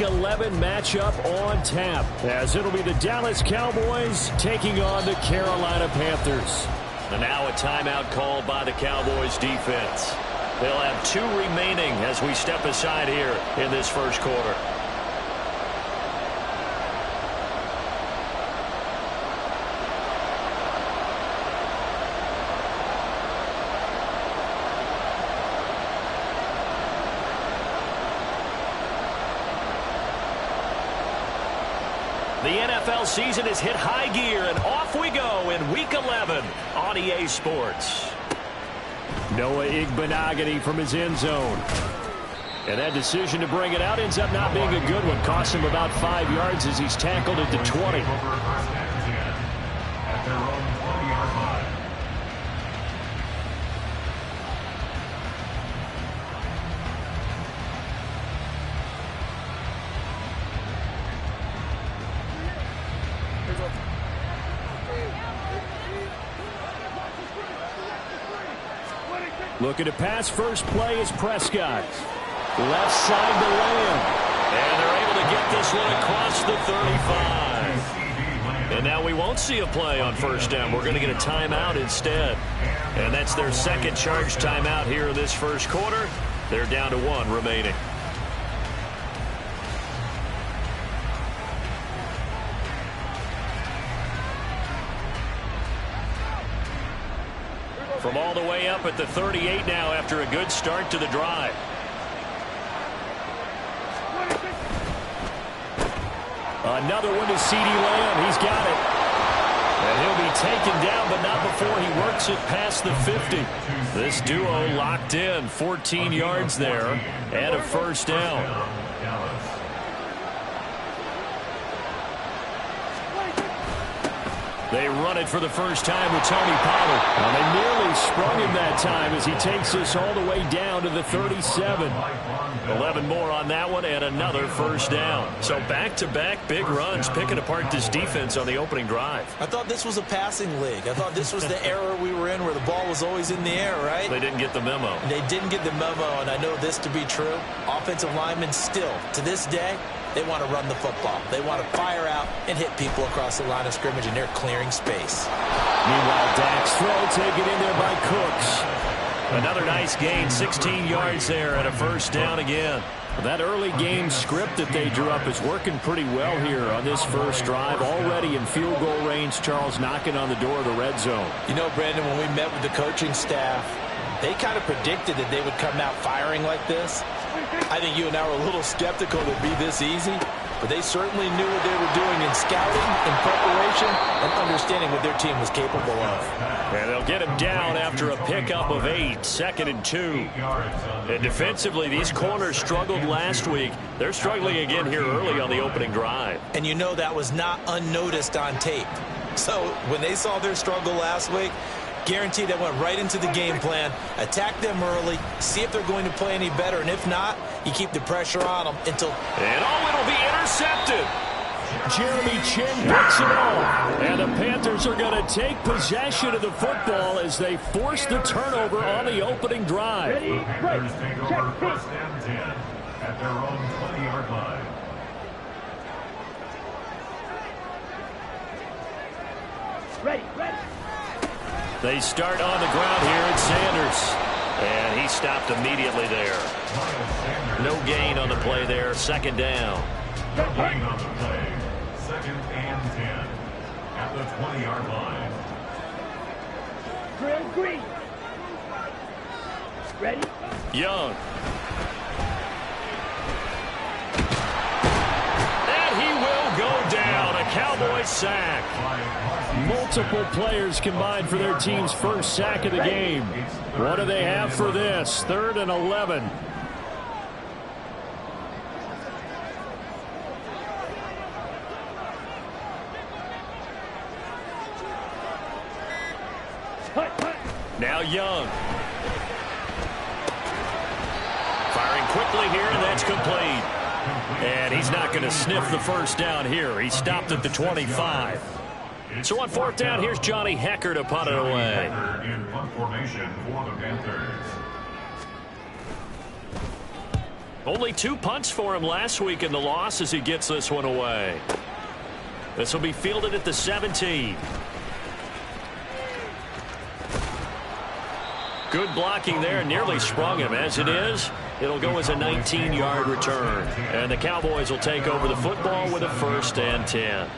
Week 11 matchup on tap, as it'll be the Dallas Cowboys taking on the Carolina Panthers. And now a timeout called by the Cowboys defense. They'll have 2 remaining as we step aside here in this first quarter. The NFL season has hit high gear, and off we go in Week 11 on EA Sports. Noah Igbenogany from his end zone. And that decision to bring it out ends up not being a good one. Cost him about 5 yards as he's tackled at the 20. At their own 20-yard line. Looking to pass. First play is Prescott. Left side to Lamb. And they're able to get this one across the 35. And now we won't see a play on first down. We're going to get a timeout instead. And that's their second charge timeout here in this first quarter. They're down to 1 remaining. From all the way up at the 38 now after a good start to the drive. Another one to CeeDee Lamb. He's got it. And he'll be taken down, but not before he works it past the 50. This duo locked in. 14 yards there and a first down. They run it for the first time with Tony Pollard. Well, they nearly sprung him that time as he takes this all the way down to the 37. 11 more on that one and another first down. So back-to-back big runs picking apart this defense on the opening drive. I thought this was a passing league. I thought this was the era we were in where the ball was always in the air, right? They didn't get the memo. They didn't get the memo, and I know this to be true. Offensive linemen still, to this day, they want to run the football. They want to fire out and hit people across the line of scrimmage, and they're clearing space. Meanwhile, Dak's throw taken in there by Cooks. Another nice gain, 16 yards there and a first down again. That early game script that they drew up is working pretty well here on this first drive. Already in field goal range, Charles knocking on the door of the red zone. You know, Brandon, when we met with the coaching staff, they kind of predicted that they would come out firing like this. I think you and I were a little skeptical that it'd be this easy, but they certainly knew what they were doing in scouting, in preparation, and understanding what their team was capable of. And they'll get him down after a pickup of 8, 2nd and 2. And defensively, these corners struggled last week. They're struggling again here early on the opening drive. And you know that was not unnoticed on tape. So when they saw their struggle last week, guaranteed they went right into the game plan, attack them early, see if they're going to play any better, and if not, you keep the pressure on them until... And it'll be intercepted. Jeremy Chin picks it off. And the Panthers are going to take possession of the football as they force the turnover on the opening drive. Panthers take over first and 10 at their own 20-yard line. Ready. They start on the ground here at Sanders. And he stopped immediately there. No gain on the play there. Second down. Gain on the play. 2nd and 10 at the 20-yard line. Green. Ready? Young. And he will go down. A Cowboys sack. Multiple players combined for their team's first sack of the game. What do they have for this? 3rd and 11. Now Young. Firing quickly here, and that's complete. And he's not going to sniff the first down here. He stopped at the 25. So on 4th down, here's Johnny Hecker to punt it away. In punt formation for the Panthers. Only 2 punts for him last week in the loss as he gets this one away. This will be fielded at the 17. Good blocking there. Nearly sprung him. As it is, it'll go as a 19-yard return. And the Cowboys will take over the football with a 1st and 10.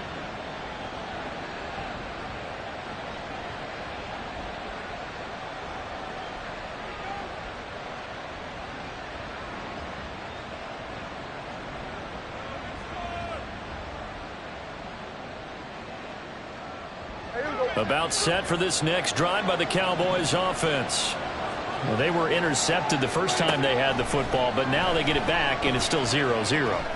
About set for this next drive by the Cowboys offense. Well, they were intercepted the first time they had the football, but now they get it back, and it's still 0-0.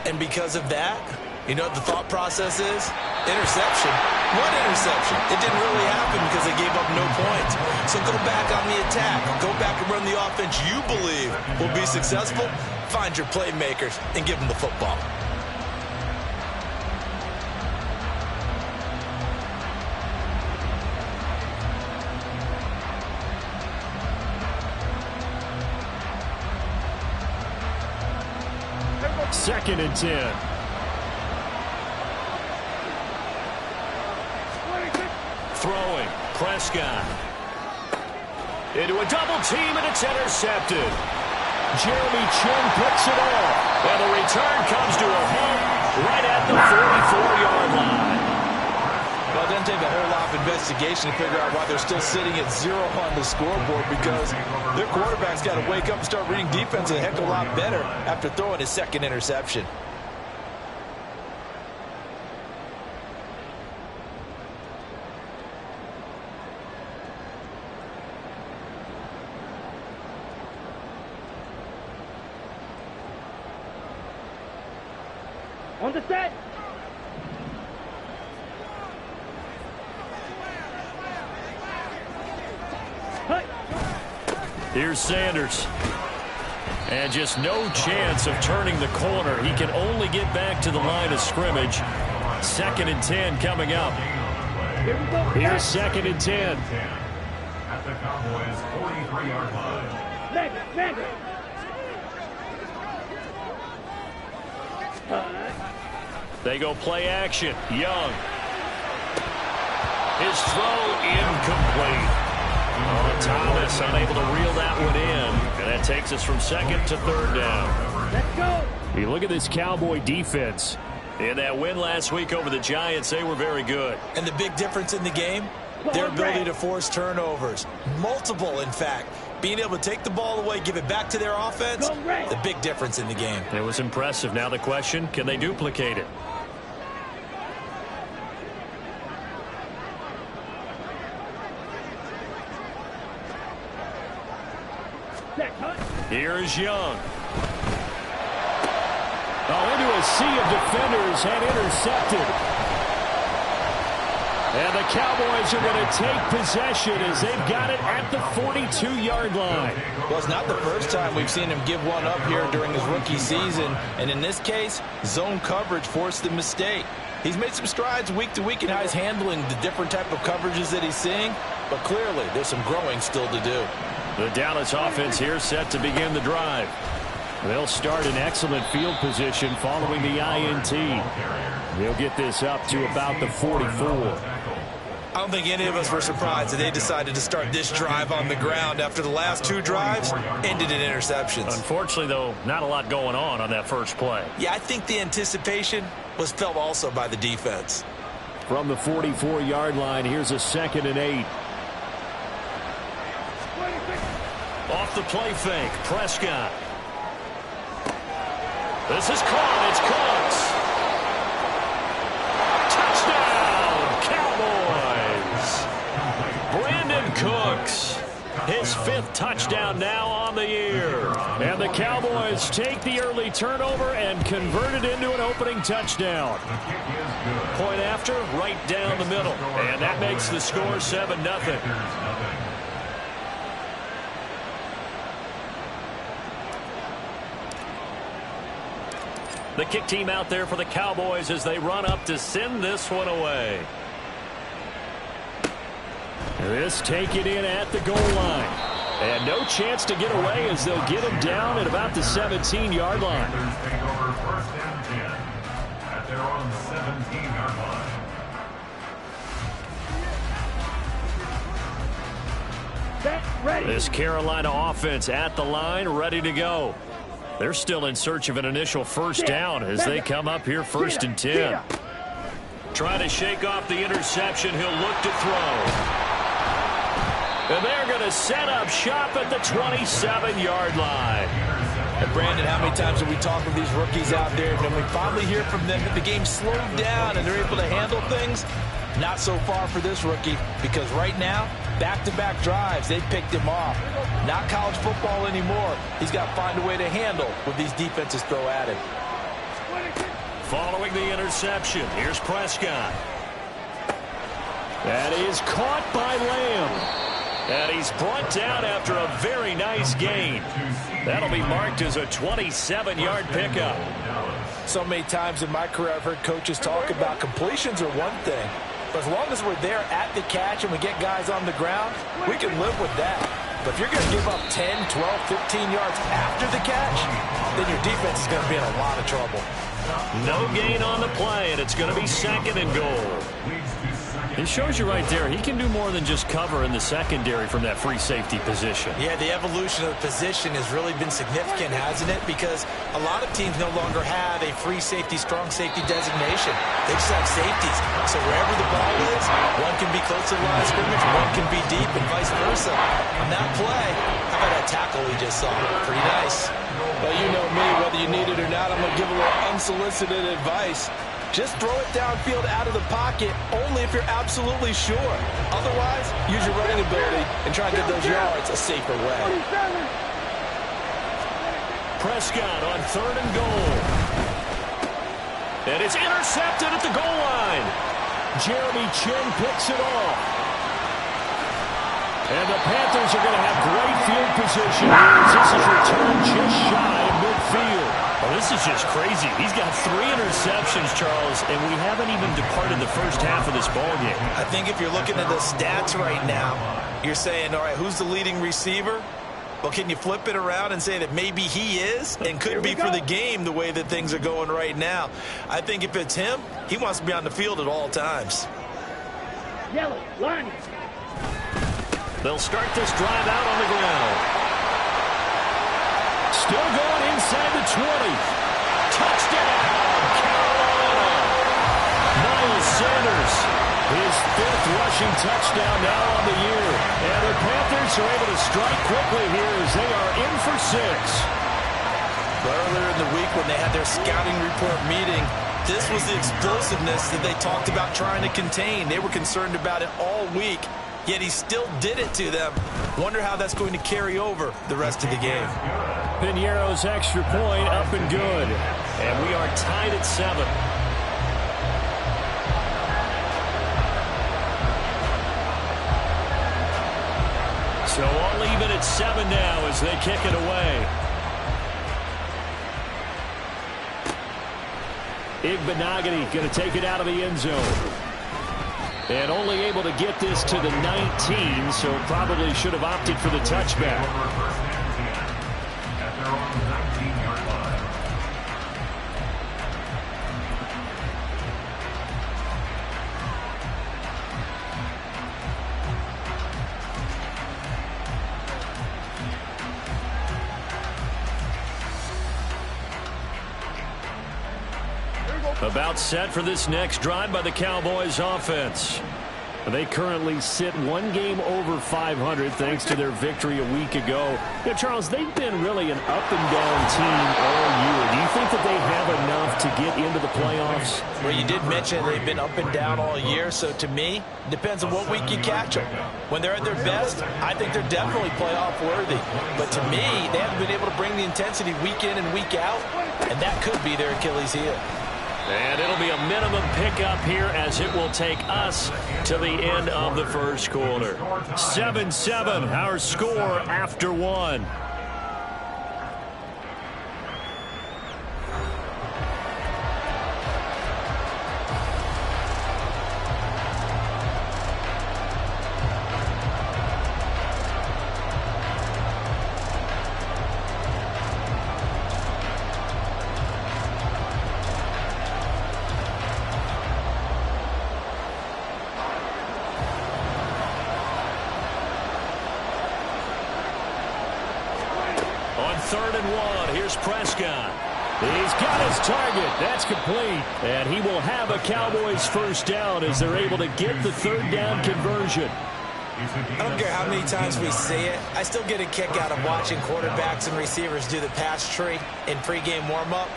And because of that, you know what the thought process is? Interception. What interception? It didn't really happen because they gave up no points. So go back on the attack. Go back and run the offense you believe will be successful. Find your playmakers and give them the football. Second and 10. Throwing. Prescott. Into a double team, and it's intercepted. Jeremy Chin picks it off. And the return comes to a head right at the 44-yard line. Well, it doesn't take a whole lot of investigation to figure out why they're still sitting at 0 on the scoreboard, because their quarterback's got to wake up and start reading defense a heck of a lot better after throwing his second interception. On the set. Here's Sanders. And just no chance of turning the corner. He can only get back to the line of scrimmage. 2nd and 10 coming up. Here's 2nd and 10. At the Cowboys' 43-yard line. They go play action. Young. His throw incomplete. Oh, Thomas unable to reel that one in. And that takes us from 2nd to 3rd down. Let's go. You look at this Cowboy defense. In that win last week over the Giants, they were very good. And the big difference in the game, their ability to force turnovers. Multiple, in fact. Being able to take the ball away, give it back to their offense, the big difference in the game. It was impressive. Now the question, can they duplicate it? Here's Young. Oh, into a sea of defenders and intercepted. And the Cowboys are going to take possession as they've got it at the 42-yard line. Well, it's not the first time we've seen him give one up here during his rookie season. And in this case, zone coverage forced the mistake. He's made some strides week to week in how he's handling the different type of coverages that he's seeing. But clearly, there's some growing still to do. The Dallas offense here set to begin the drive. They'll start in excellent field position following the INT. They'll get this up to about the 44. I don't think any of us were surprised that they decided to start this drive on the ground after the last 2 drives ended in interceptions. Unfortunately, though, not a lot going on that first play. Yeah, I think the anticipation was felt also by the defense. From the 44-yard line, here's a 2nd and 8. Off the play fake, Prescott. This is caught. It's Cooks. Touchdown, Cowboys. Brandon Cooks. His 5th touchdown now on the year. And the Cowboys take the early turnover and convert it into an opening touchdown. Point after, right down the middle. And that makes the score 7-0. The kick team out there for the Cowboys as they run up to send this one away. This taken in at the goal line. And no chance to get away as they'll get him down at about the 17-yard line. Panthers take over 1st and 10 at their own 17-yard line. Set, ready. This Carolina offense at the line, ready to go. They're still in search of an initial first down as they come up here 1st and 10. Trying to shake off the interception. He'll look to throw. And they're going to set up shop at the 27-yard line. And Brandon, how many times have we talked with these rookies out there, and we finally hear from them that the game slowed down and they're able to handle things? Not so far for this rookie, because right now, back-to-back drives, they picked him off. Not college football anymore. He's got to find a way to handle what these defenses throw at him. Following the interception, here's Prescott. That is caught by Lamb. And he's brought down after a very nice gain. That'll be marked as a 27-yard pickup. So many times in my career I've heard coaches talk about completions are one thing, but as long as we're there at the catch and we get guys on the ground, we can live with that. But if you're going to give up 10, 12, 15 yards after the catch, then your defense is going to be in a lot of trouble. No gain on the play, and it's going to be 2nd and goal. It shows you right there, he can do more than just cover in the secondary from that free safety position. Yeah, the evolution of the position has really been significant, hasn't it? Because a lot of teams no longer have a free safety, strong safety designation. They just have safeties. So wherever the ball is, one can be close to the line of scrimmage, one can be deep, and vice versa. On that play, how about that tackle we just saw? Pretty nice. Well, you know me, whether you need it or not, I'm going to give a little unsolicited advice. Just throw it downfield out of the pocket only if you're absolutely sure. Otherwise, use your running ability and try to get those yards a safer way. Prescott on 3rd and goal. And it's intercepted at the goal line. Jeremy Chin picks it off. And the Panthers are going to have great field position here as this is returned just shy of midfield. Well, this is just crazy. He's got 3 interceptions, Charles, and we haven't even departed the first half of this ballgame. I think if you're looking at the stats right now, you're saying, all right, who's the leading receiver? Well, can you flip it around and say that maybe he is and could be for the game the way that things are going right now? I think if it's him, he wants to be on the field at all times. Yellow, line. They'll start this drive out on the ground. Still going inside the 20. Touchdown, Carolina. Miles Sanders, his 5th rushing touchdown now on the year. And the Panthers are able to strike quickly here as they are in for 6. Earlier in the week when they had their scouting report meeting, this was the explosiveness that they talked about trying to contain. They were concerned about it all week, yet he still did it to them. Wonder how that's going to carry over the rest of the game. Piñeiro's extra point up and good. And we are tied at 7. So all even at 7 now as they kick it away. Igbenogany going to take it out of the end zone. And only able to get this to the 19, so probably should have opted for the touchback. At their own 19-yard line. About set for this next drive by the Cowboys offense. They currently sit 1 game over 500 thanks to their victory a week ago. Yeah, Charles, they've been really an up-and-down team all year. Do you think that they have enough to get into the playoffs? Well, you did mention they've been up and down all year, so to me, it depends on what week you catch them. When they're at their best, I think they're definitely playoff worthy. But to me, they haven't been able to bring the intensity week in and week out, and that could be their Achilles heel. And it'll be a minimum pickup here as it will take us to the end of the first quarter. 7-7, our score after 1. 3rd and 1. Here's Prescott. He's got his target. That's complete. And he will have a Cowboys first down as they're able to get the 3rd down conversion. I don't care how many times we see it. I still get a kick out of watching quarterbacks and receivers do the pass tree in pregame warm-up.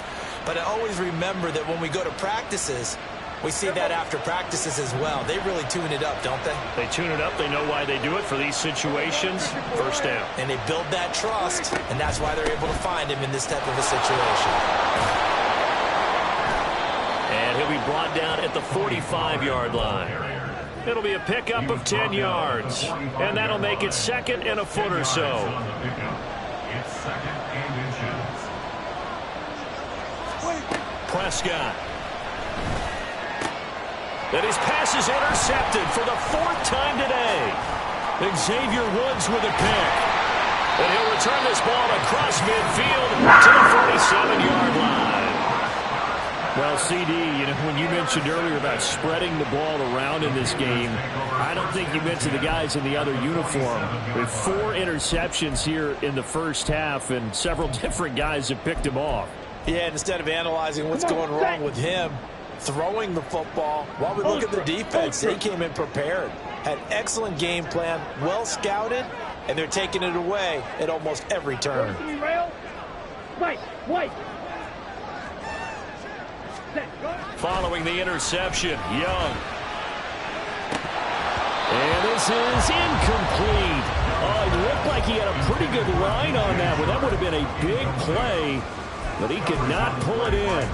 But I always remember that when we go to practices, we see that after practices as well. They really tune it up, don't they? They tune it up. They know why they do it for these situations. First down. And they build that trust, and that's why they're able to find him in this type of a situation. And he'll be brought down at the 45-yard line. It'll be a pickup of 10 yards. And that'll make it 2nd and a foot or so. It's 2nd and inches. Prescott. And his pass is intercepted for the 4th time today. Xavier Woods with a pick. And he'll return this ball across midfield to the 47-yard line. Well, CD, when you mentioned earlier about spreading the ball around in this game, I don't think you meant to the guys in the other uniform. With 4 interceptions here in the first half, and several different guys have picked him off. Yeah, instead of analyzing what's going wrong with him, throwing the football, while we look at the defense, they came in prepared. Had excellent game plan, well scouted, and they're taking it away at almost every turn. Following the interception, Young. And this is incomplete. Oh, it looked like he had a pretty good line on that one. That would have been a big play, but he could not pull it in.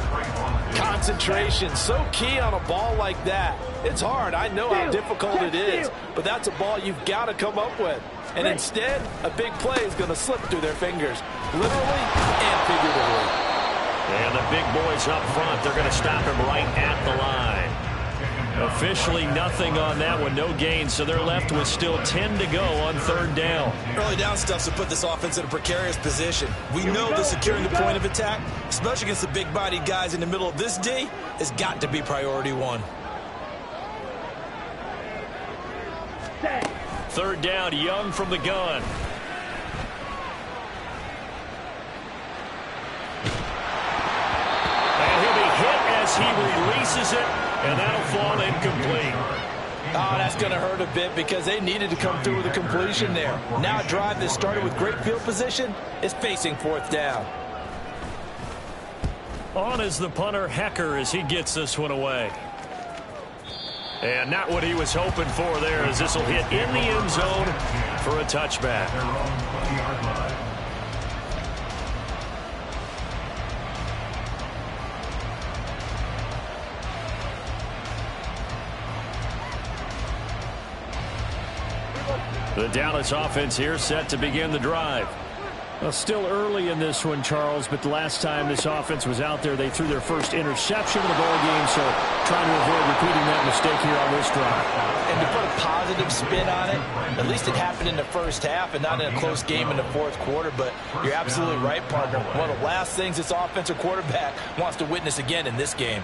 Concentration, so key on a ball like that. It's hard. I know how difficult it is, but that's a ball you've got to come up with. And instead, a big play is going to slip through their fingers, literally and figuratively. And the big boys up front, they're going to stop him right at the line. Officially nothing on that one, no gain, so they're left with still 10 to go on 3rd down. Early down stuff's to put this offense in a precarious position. We know that securing the point of attack, especially against the big-bodied guys in the middle of this D, has got to be priority 1. 3rd down, Young from the gun. And he'll be hit as he releases it, and that'll fall incomplete. Oh, that's going to hurt a bit because they needed to come through with a completion there. Now a drive that started with great field position is facing 4th down. On is the punter, Hecker, as he gets this one away. And not what he was hoping for there, as this will hit in the end zone for a touchback. The Dallas offense here set to begin the drive. Well, still early in this one, Charles, but the last time this offense was out there, they threw their first interception of the ball game, so trying to avoid repeating that mistake here on this drive. And to put a positive spin on it, at least it happened in the first half and not in a close game in the 4th quarter, but you're absolutely right, partner. One of the last things this offensive quarterback wants to witness again in this game.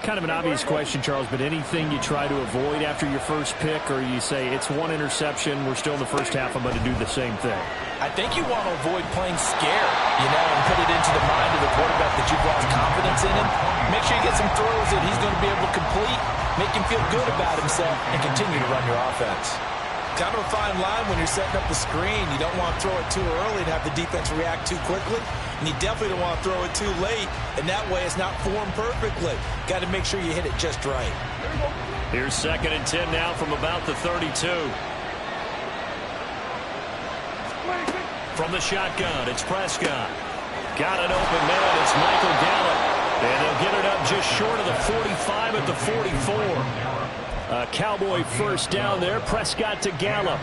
Kind of an obvious question, Charles, but anything you try to avoid after your first pick, or you say it's 1 interception, we're still in the first half, I'm going to do the same thing? I think you want to avoid playing scared, and put it into the mind of the quarterback that you've lost confidence in him. Make sure you get some throws that he's going to be able to complete, make him feel good about himself, and continue to run your offense. Kind of a fine line when you're setting up the screen. You don't want to throw it too early and have the defense react too quickly. And you definitely don't want to throw it too late, and that way it's not formed perfectly. Got to make sure you hit it just right. Here's 2nd and 10 now from about the 32. From the shotgun, it's Prescott. Got an open man, it's Michael Gallup. And they'll get it up just short of the 45 at the 44. A Cowboy first down there, Prescott to Gallup.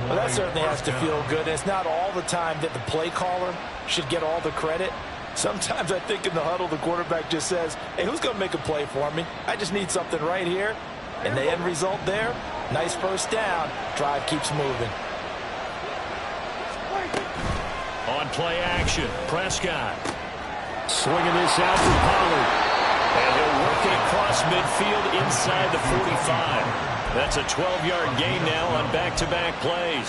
Well, that certainly has to feel good. It's not all the time that the play caller should get all the credit. Sometimes I think in the huddle, the quarterback just says, hey, who's going to make a play for me? I just need something right here. And the end result there, nice first down. Drive keeps moving. On play action, Prescott. Swinging this out for Pollard. And he'll work it across midfield inside the 45. That's a 12-yard gain now on back-to-back plays.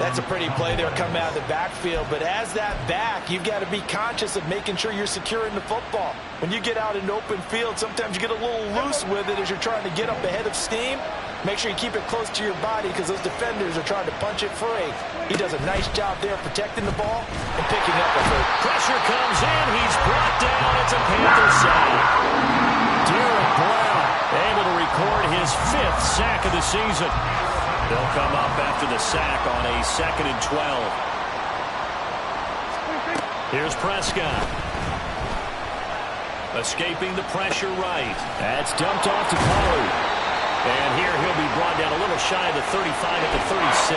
That's a pretty play there coming out of the backfield. But as that back, you've got to be conscious of making sure you're securing the football. When you get out in open field, sometimes you get a little loose with it as you're trying to get up ahead of steam. Make sure you keep it close to your body because those defenders are trying to punch it free. He does a nice job there protecting the ball and picking up a hurt. Pressure comes in. He's brought down. It's a Panther sack. Derek Brown able to record his 5th sack of the season. They'll come up after the sack on a 2nd and 12. Here's Prescott. Escaping the pressure right. That's dumped off to Pollard. And here he'll be brought down a little shy of the 35 at the 36.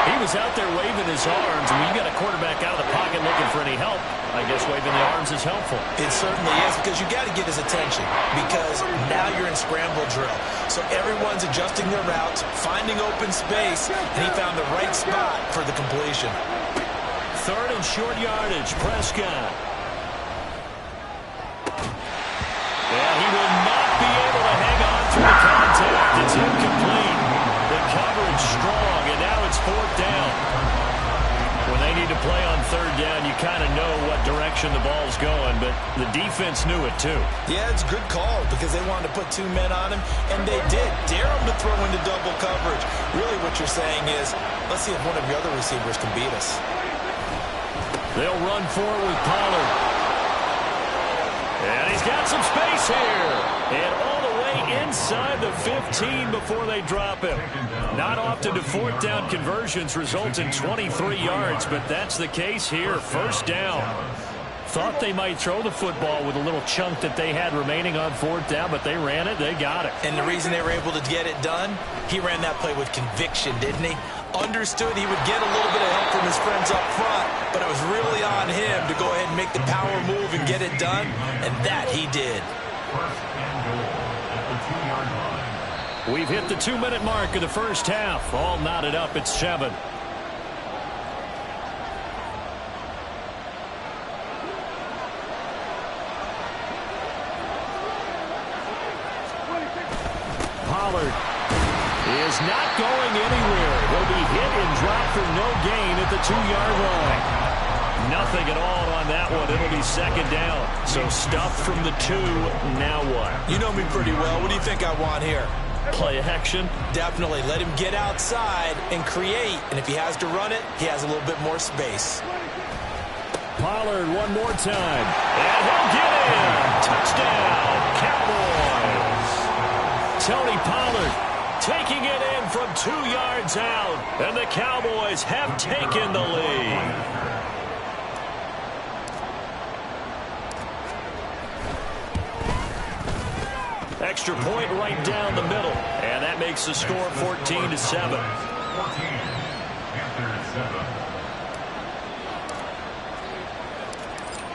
He was out there waving his arms. When you got a quarterback out of the pocket looking for any help, I guess waving the arms is helpful. It certainly is because you got to get his attention because now you're in scramble drill. So everyone's adjusting their routes, finding open space, and he found the right spot for the completion. 3rd and short yardage, Prescott. And he will not be able to hang on through the contact. It's incomplete. The coverage strong, and now it's 4th down. When they need to play on 3rd down, you kind of know what direction the ball's going, but the defense knew it too. Yeah, it's a good call because they wanted to put 2 men on him, and they did. Dare him to throw into double coverage. Really what you're saying is, let's see if one of your other receivers can beat us. They'll run forward with Pollard. And he's got some space here. And all the way inside the 15 before they drop him. Not often do 4th down conversions result in 23 yards, but that's the case here. 1st down. Thought they might throw the football with a little chunk that they had remaining on 4th down, but they ran it. They got it. And the reason they were able to get it done, he ran that play with conviction, didn't he? Understood he would get a little bit of help from his friends up front, but it was really on him to go ahead and make the power move and get it done, and that he did. 1st and goal at the 2-yard line. We've hit the 2-minute mark of the 1st half. All knotted up at 7. Pollard is not going anywhere. He'll be hit and dropped for no gain at the 2-yard line. Nothing at all on that one. It'll be 2nd down. So stuffed from the 2. Now what? You know me pretty well. What do you think I want here? Play action? Definitely. Let him get outside and create. And if he has to run it, he has a little bit more space. Pollard one more time. And he'll get in. Touchdown, Cowboys. Tony Pollard taking it in from 2 yards out. And the Cowboys have taken the lead. Extra point right down the middle. And that makes the score 14-7. 14. Panthers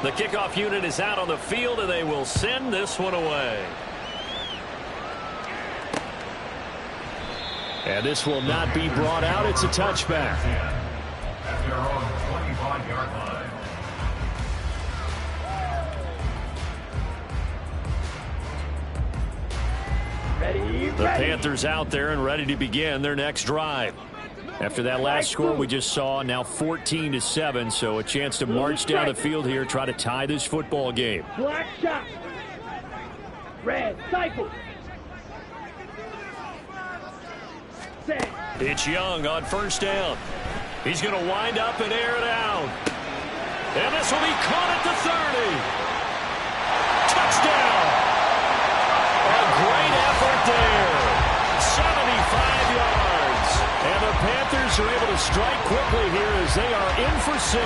7. The kickoff unit is out on the field, and they will send this one away. And this will not be brought out. It's a touchback. At their own 25-yard line. The Panthers out there and ready to begin their next drive. After that last score we just saw, now 14-7, so a chance to march down the field here, try to tie this football game. Black shot. Red cycle. Set. It's Young on 1st down. He's going to wind up and air it out. And this will be caught at the 30. Touchdown. A great effort there. 75 yards. And the Panthers are able to strike quickly here as they are in for 6.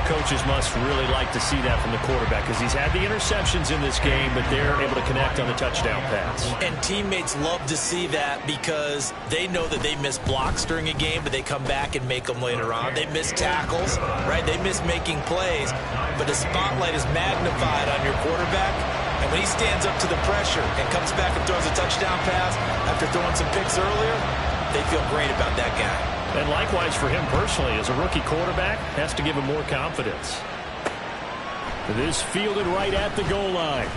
Coaches must really like to see that from the quarterback because he's had the interceptions in this game, but they're able to connect on the touchdown pass. And teammates love to see that because they know that they miss blocks during a game, but they come back and make them later on. They miss tackles, right? They miss making plays, but the spotlight is magnified on your quarterback. And when he stands up to the pressure and comes back and throws a touchdown pass after throwing some picks earlier, they feel great about that guy. And likewise for him personally, as a rookie quarterback, has to give him more confidence. This fielded right at the goal line.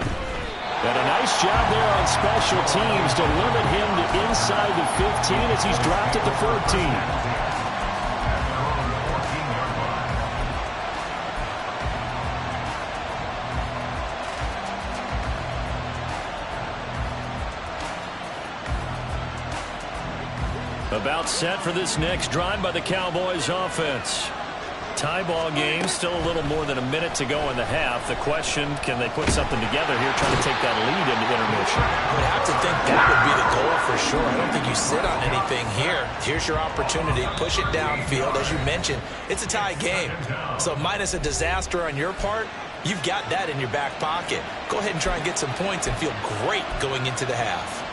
And a nice job there on special teams to limit him to inside the 15 as he's dropped at the 14. About set for this next drive by the Cowboys offense. Tie ball game, still a little more than a minute to go in the half. The question, can they put something together here trying to take that lead into intermission? I would have to think that would be the goal for sure. I don't think you sit on anything here. Here's your opportunity. Push it downfield. As you mentioned, it's a tie game. So minus a disaster on your part, you've got that in your back pocket. Go ahead and try and get some points and feel great going into the half.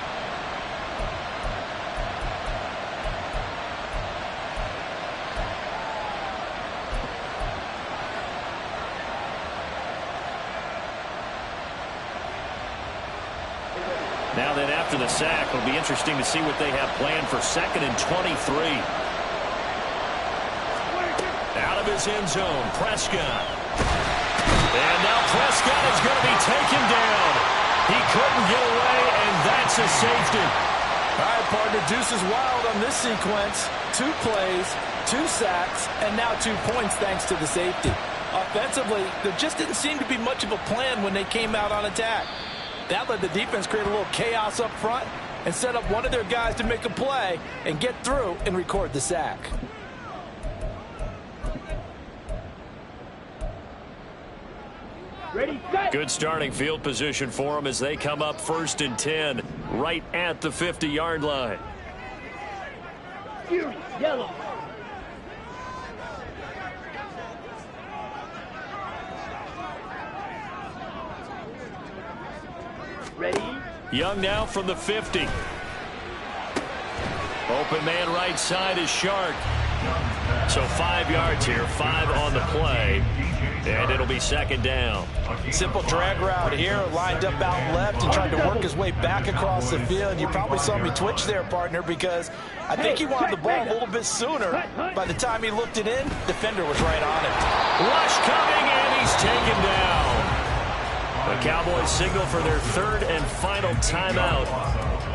Now then, after the sack, it'll be interesting to see what they have planned for 2nd and 23. Out of his end zone, Prescott. And now Prescott is going to be taken down. He couldn't get away, and that's a safety. All right, partner, deuce is wild on this sequence. 2 plays, 2 sacks, and now 2 points thanks to the safety. Offensively, there just didn't seem to be much of a plan when they came out on attack. That let the defense create a little chaos up front and set up one of their guys to make a play and get through and record the sack. Ready, set. Good starting field position for them as they come up 1st and 10, right at the 50-yard line. Fury, yellow. Ready. Young now from the 50. Open man right side is Shark. So 5 yards here, 5 on the play. And it'll be 2nd down. Simple drag route here, lined up out left and tried to work his way back across the field. You probably saw me twitch there, partner, because I think he wanted the ball a little bit sooner. By the time he looked it in, defender was right on it. Rush coming, and he's taken down. The Cowboys signal for their 3rd and final timeout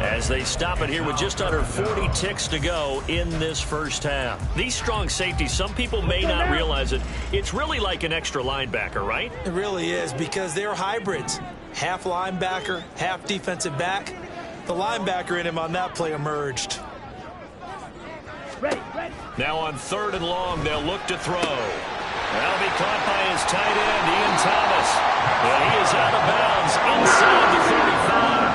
as they stop it here with just under 40 ticks to go in this first half. These strong safeties, some people may not realize it. It's really like an extra linebacker, right? It really is, because they're hybrids. Half linebacker, half defensive back. The linebacker in him on that play emerged. Ready, ready. Now on 3rd and long, they'll look to throw. That'll be caught by his tight end, Ian Thomas. And he is out of bounds inside the 35.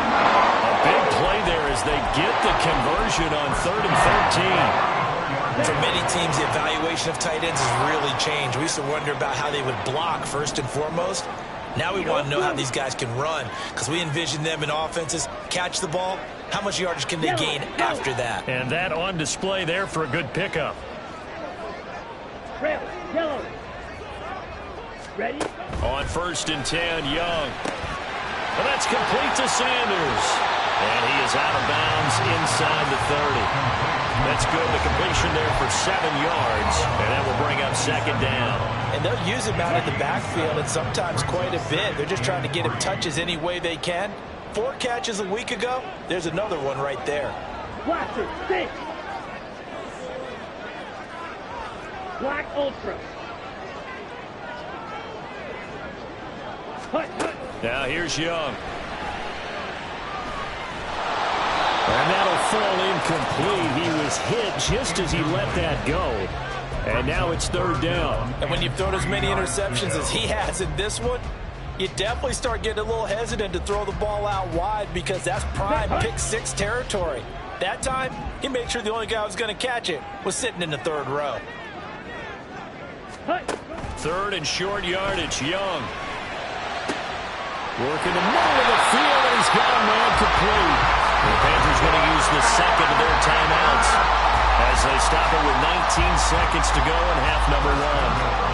A big play there as they get the conversion on 3rd and 13. For many teams, the evaluation of tight ends has really changed. We used to wonder about how they would block first and foremost. Now we want to know how these guys can run, because we envision them in offenses catch the ball. How much yardage can they gain after that? And that on display there for a good pickup. Red, yellow. Ready. On 1st and 10, Young. But that's complete to Sanders. And he is out of bounds inside the 30. That's good. The completion there for 7 yards. And that will bring up 2nd down. And they'll use him out in the backfield, and sometimes quite a bit. They're just trying to get him touches any way they can. 4 catches a week ago. There's another one right there. Blaster, 6. Black Ultra. Hut, hut. Now here's Young. And that'll fall incomplete. He was hit just as he let that go. And now it's 3rd down. And when you've thrown as many interceptions as he has in this one, you definitely start getting a little hesitant to throw the ball out wide, because that's prime pick 6 territory. That time, he made sure the only guy who was going to catch it was sitting in the 3rd row. Hut. 3rd and short yardage, Young. Working the middle of the field, and he's got a man complete. The Panthers going to use the 2nd of their timeouts as they stop it with 19 seconds to go in half number 1.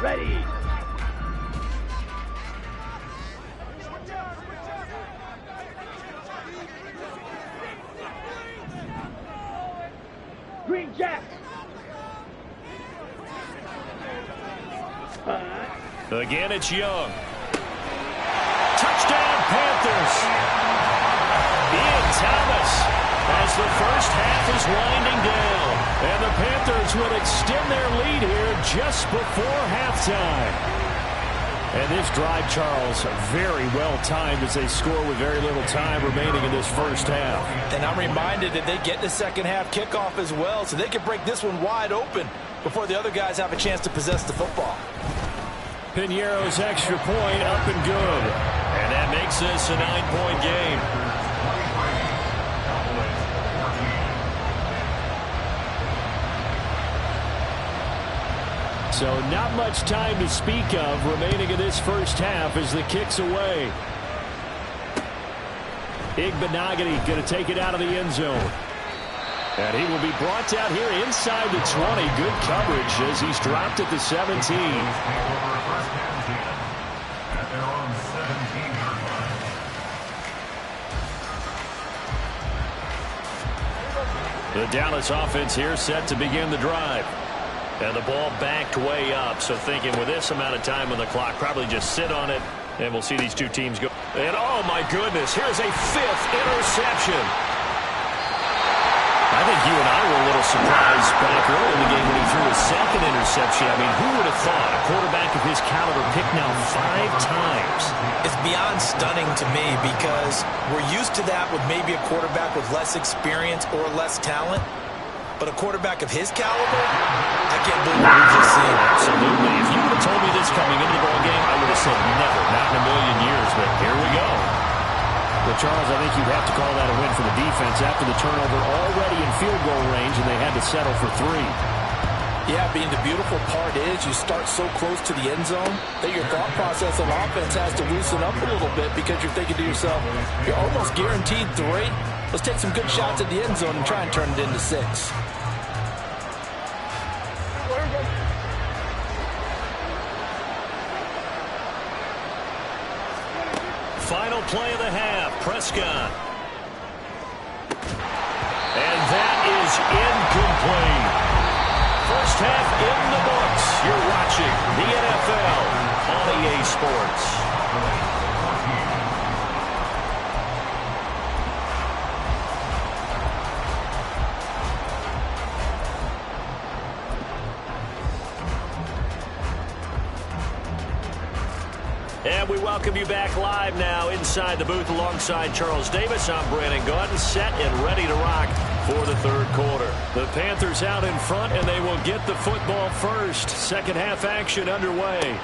Ready. Again, it's Young. Touchdown, Panthers. Ian Thomas as the first half is winding down. And the Panthers will extend their lead here just before halftime. And this drive, Charles, very well timed as they score with very little time remaining in this first half. And I'm reminded that they get the second half kickoff as well, so they can break this one wide open before the other guys have a chance to possess the football. Piñeiro's extra point up and good. And that makes this a 9-point game. So not much time to speak of remaining in this first half as the kick's away. Igbenogany going to take it out of the end zone. And he will be brought down here inside the 20. Good coverage as he's dropped at the 17. The Dallas offense here set to begin the drive. And the ball backed way up. So thinking with this amount of time on the clock, probably just sit on it. And we'll see these two teams go. And oh my goodness, here's a 5th interception. I think you and I were a little surprised back early in the game when he threw a 2nd interception. I mean, who would have thought a quarterback of his caliber picked now 5 times? It's beyond stunning to me because we're used to that with maybe a quarterback with less experience or less talent. But a quarterback of his caliber, I can't believe what we've just seen. Absolutely. If you would have told me this coming into the ball game, I would have said never, not in a million years. But here we go. Well, Charles, I think you'd have to call that a win for the defense after the turnover already in field goal range, and they had to settle for 3. Yeah, being the beautiful part is you start so close to the end zone that your thought process on offense has to loosen up a little bit because you're thinking to yourself, you're almost guaranteed 3. Let's take some good shots at the end zone and try and turn it into 6. Final play of the half, Prescott. And that is incomplete. First half in the books. You're watching the NFL on EA Sports. And we welcome you back live now inside the booth alongside Charles Davis. I'm Brandon Gordon, set and ready to rock for the 3rd quarter. The Panthers out in front, and they will get the football first. Second half action underway.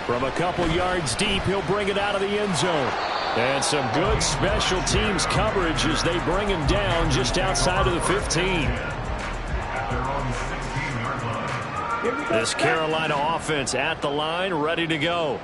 From a couple yards deep, he'll bring it out of the end zone. And some good special teams coverage as they bring him down just outside of the 15. This Carolina offense at the line, ready to go.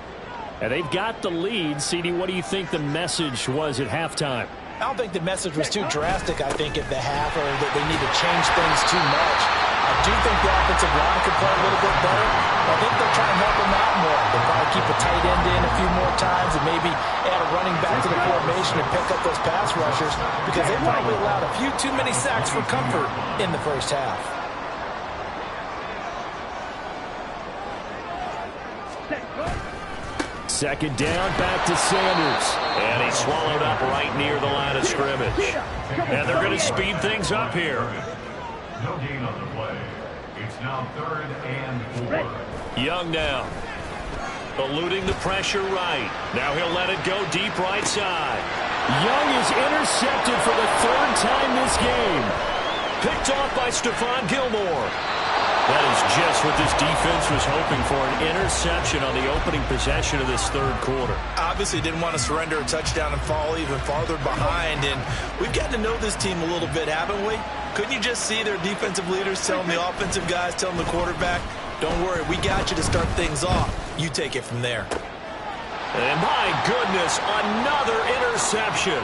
And they've got the lead. CD, what do you think the message was at halftime? I don't think the message was too drastic, I think, at the half, or that they need to change things too much. I do think the offensive line could play a little bit better. I think they'll try and help them out more. They'll probably keep a tight end in a few more times and maybe add a running back to the formation and pick up those pass rushers because they probably allowed a few too many sacks for comfort in the first half. Second down, back to Sanders. And he's swallowed up right near the line of scrimmage. And they're going to speed things up here. No gain on the play. It's now 3rd and 4. Young now. Eluding the pressure right. Now he'll let it go deep right side. Young is intercepted for the 3rd time this game. Picked off by Stephon Gilmore. That is just what this defense was hoping for, an interception on the opening possession of this 3rd quarter. Obviously didn't want to surrender a touchdown and fall even farther behind, and we've gotten to know this team a little bit, haven't we? Couldn't you just see their defensive leaders telling the offensive guys, telling the quarterback, don't worry, we got you to start things off. You take it from there. And my goodness, another interception.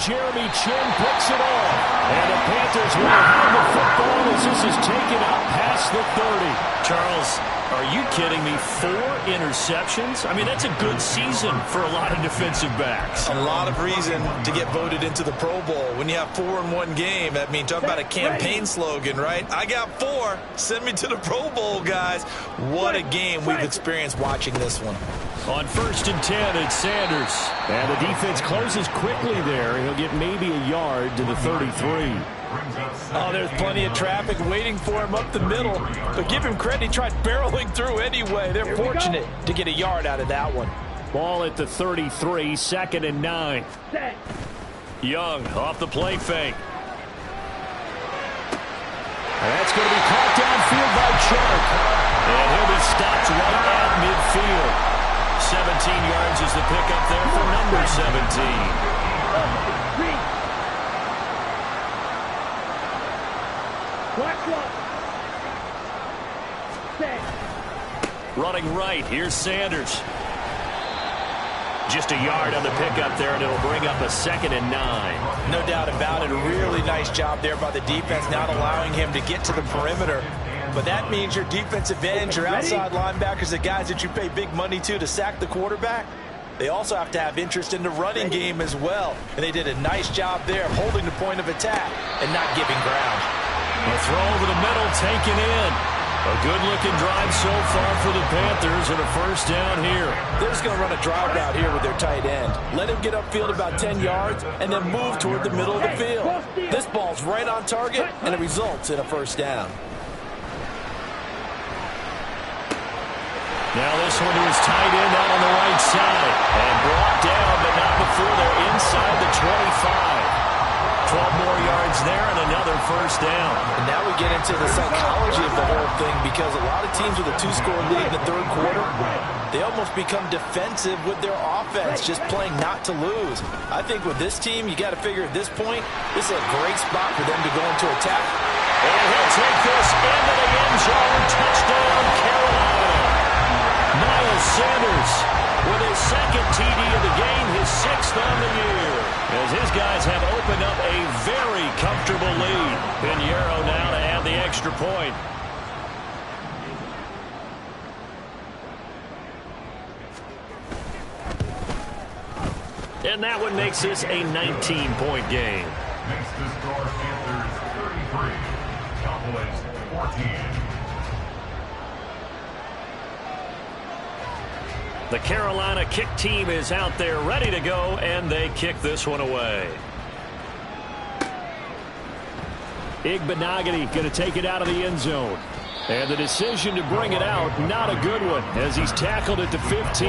Jeremy Chin picks it off. And the Panthers will have the football as this is taken up past the 30. Charles, are you kidding me? 4 interceptions? I mean, that's a good season for a lot of defensive backs. A lot of reason to get voted into the Pro Bowl. When you have 4 in one game, I mean, talk about a campaign slogan, right? I got 4. Send me to the Pro Bowl, guys. What a game we've experienced watching this one. On 1st and 10, it's Sanders. And the defense closes quickly there. He'll get maybe a yard to the 33. Oh, there's plenty of traffic waiting for him up the middle. But give him credit, he tried barreling through anyway. They're fortunate to get a yard out of that one. Ball at the 33, 2nd and 9. Young off the play fake. And that's going to be caught downfield by Chark. And he'll be stopped right at midfield. 17 yards is the pickup there for number 17. Running right, here's Sanders. Just a yard on the pickup there, and it'll bring up a 2nd and 9. No doubt about it. A really nice job there by the defense, not allowing him to get to the perimeter. But that means your defensive ends, your outside linebackers, the guys that you pay big money to sack the quarterback, they also have to have interest in the running game as well. And they did a nice job there of holding the point of attack and not giving ground. A throw over the middle, taken in. A good-looking drive so far for the Panthers and a 1st down here. They're just going to run a drive route here with their tight end. Let him get upfield about 10 yards and then move toward the middle of the field. This ball's right on target, and it results in a 1st down. Now this one to his tight end out on the right side. And brought down, but not before they're inside the 25. 12 more yards there and another 1st down. And now we get into the psychology of the whole thing, because a lot of teams with a 2-score lead in the 3rd quarter, they almost become defensive with their offense, just playing not to lose. I think with this team, you got to figure at this point, this is a great spot for them to go into attack. And he'll take this into the end zone. Touchdown, Carolina. Miles Sanders with his 2nd TD of the game, his 6th on the year. As his guys have opened up a very comfortable lead. Pinheiro now to add the extra point. And that one makes this a 19-point game. Next to score Panthers 33, Cowboys 14. The Carolina kick team is out there ready to go, and they kick this one away. Igbenogany going to take it out of the end zone. And the decision to bring it out, not a good one, as he's tackled at the 15.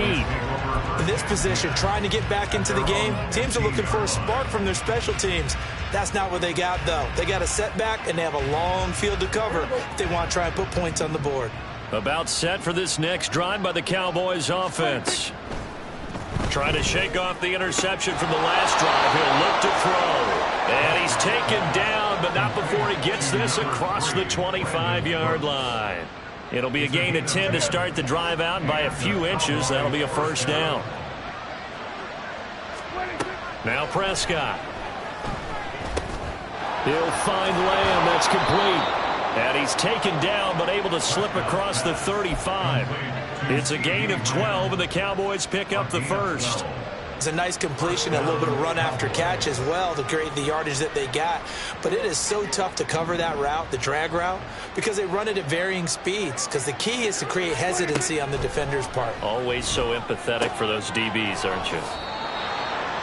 In this position, trying to get back into the game, teams are looking for a spark from their special teams. That's not what they got, though. They got a setback, and they have a long field to cover if they want to try and put points on the board. About set for this next drive by the Cowboys offense. Trying to shake off the interception from the last drive. He'll look to throw. And he's taken down, but not before he gets this across the 25-yard line. It'll be a gain of 10 to start the drive out, and by a few inches, that'll be a 1st down. Now Prescott. He'll find Lamb. That's complete. And he's taken down, but able to slip across the 35. It's a gain of 12, and the Cowboys pick up the 1st. It's a nice completion, a little bit of run after catch as well to create the yardage that they got. But it is so tough to cover that route, the drag route, because they run it at varying speeds. Because the key is to create hesitancy on the defender's part. Always so empathetic for those DBs, aren't you?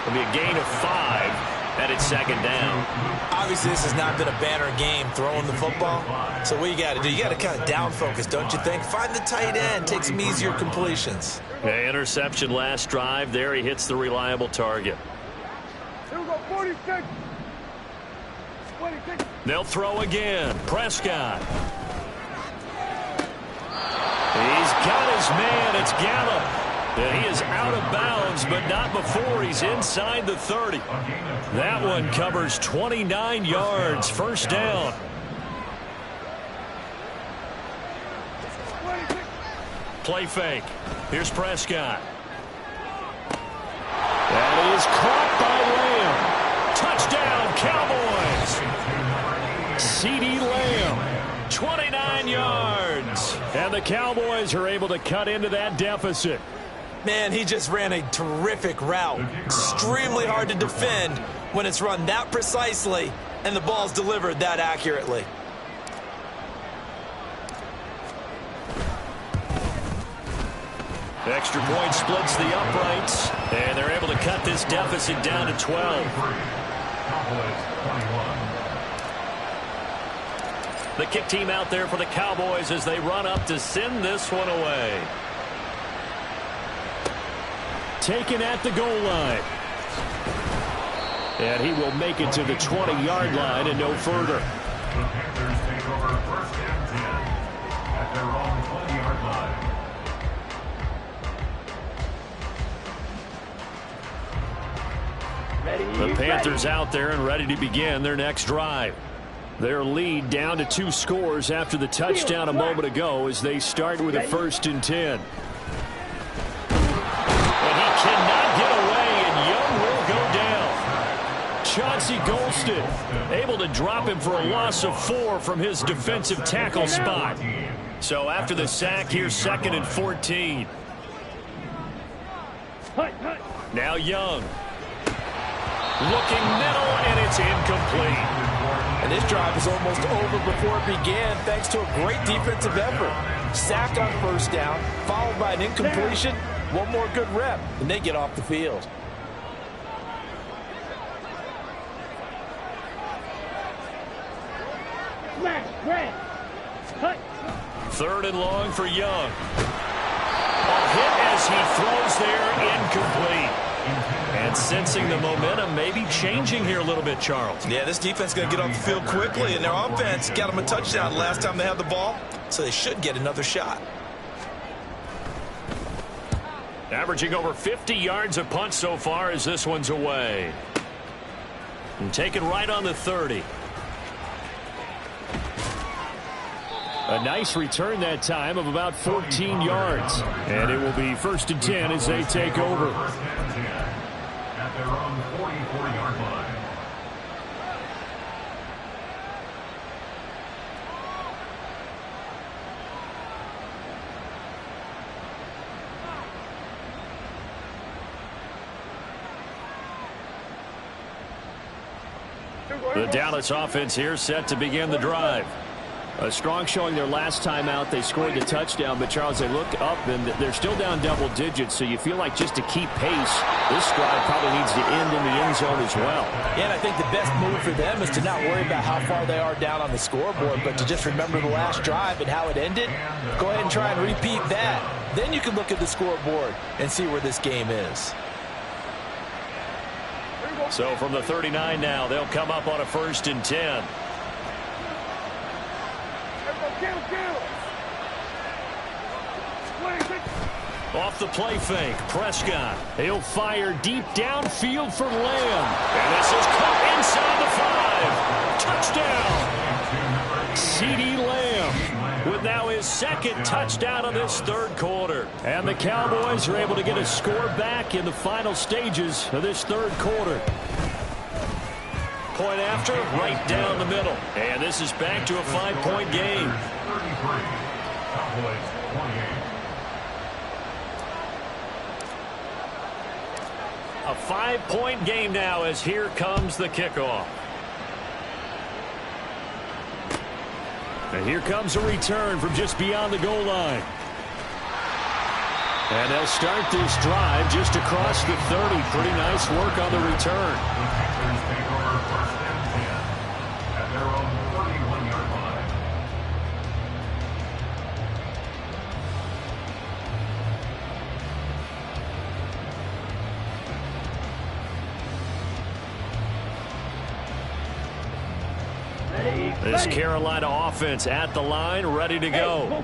It'll be a gain of 5. And it's 2nd down. Obviously, this has not been a banner game throwing the football. So what you got to do, you got to kind of down focus, don't you think? Find the tight end, take some easier completions. Okay, interception last drive. There he hits the reliable target. Here we go, 46. 46. They'll throw again. Prescott. He's got his man. It's Gallup. And he is out of bounds, but not before he's inside the 30. That one covers 29 yards. 1st down. Play fake. Here's Prescott. That is caught by Lamb. CeeDee Lamb, 29 yards. And the Cowboys are able to cut into that deficit. Man, he just ran a terrific route. Extremely hard to defend when it's run that precisely and the ball's delivered that accurately. Extra point splits the uprights, and they're able to cut this deficit down to 12. The kick team out there for the Cowboys as they run up to send this one away. Taken at the goal line. And he will make it to the 20-yard line and no further. The Panthers take over 1st and 10 at their own 20-yard line. The Panthers out there and ready to begin their next drive. Their lead down to 2 scores after the touchdown a moment ago as they start with a 1st and 10. And he cannot get away, and Young will go down. Chauncey Golston able to drop him for a loss of 4 from his defensive tackle spot. So after the sack, here's 2nd and 14. Now Young. Looking middle, and it's incomplete. And this drive is almost over before it began thanks to a great defensive effort. Sack on 1st down, followed by an incompletion. One more good rep, and they get off the field. Third and long for Young. A hit as he throws there, incomplete. And sensing the momentum maybe changing here a little bit, Charles. Yeah, this defense is going to get off the field quickly, and their offense got them a touchdown last time they had the ball, so they should get another shot. Averaging over 50 yards a punt so far as this one's away. And taken right on the 30. A nice return that time of about 14 yards. And it will be 1st and 10 as they take over. At their own 44-yard line. The Dallas offense here set to begin the drive. A strong showing their last time out. They scored the touchdown, but Charles, they look up and they're still down double digits, so you feel like just to keep pace, this drive probably needs to end in the end zone as well. Yeah, and I think the best move for them is to not worry about how far they are down on the scoreboard, but to just remember the last drive and how it ended. Go ahead and try and repeat that. Then you can look at the scoreboard and see where this game is. So from the 39 now, they'll come up on a 1st and 10. Off the play fake, Prescott. He'll fire deep downfield for Lamb. And this is caught inside the 5. Touchdown! CeeDee Lamb with now his 2nd touchdown of this 3rd quarter. And the Cowboys are able to get a score back in the final stages of this 3rd quarter. Point after, right down the middle. And this is back to a 5-point game. 33. Cowboys 28. A 5-point game now as here comes the kickoff. And here comes a return from just beyond the goal line. And they'll start this drive just across the 30. Pretty nice work on the return. Panthers take over 1st and 10 at their own 41-yard line. This Carolina offense at the line, ready to go.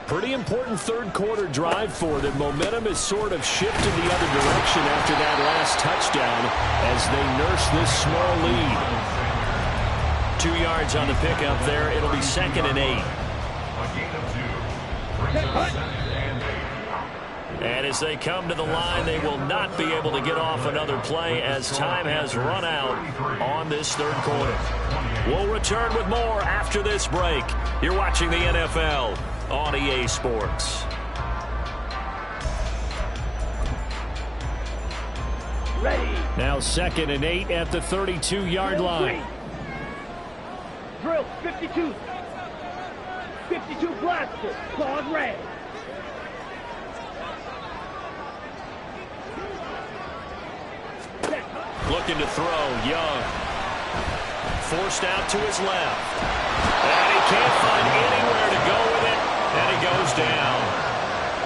Pretty important 3rd quarter drive for them. Momentum has sort of shifted the other direction after that last touchdown as they nurse this small lead. 2 yards on the pickup there. It'll be 2nd and 8. A gain of 2. Brings up 2nd and 8. And as they come to the line, they will not be able to get off another play as time has run out on this 3rd quarter. We'll return with more after this break. You're watching the NFL on EA Sports. Ready. Now 2nd and 8 at the 32-yard line. Drill 52. 52 blaster. Claws red. Looking to throw, Young. Forced out to his left. And he can't find anywhere to go with it. And he goes down.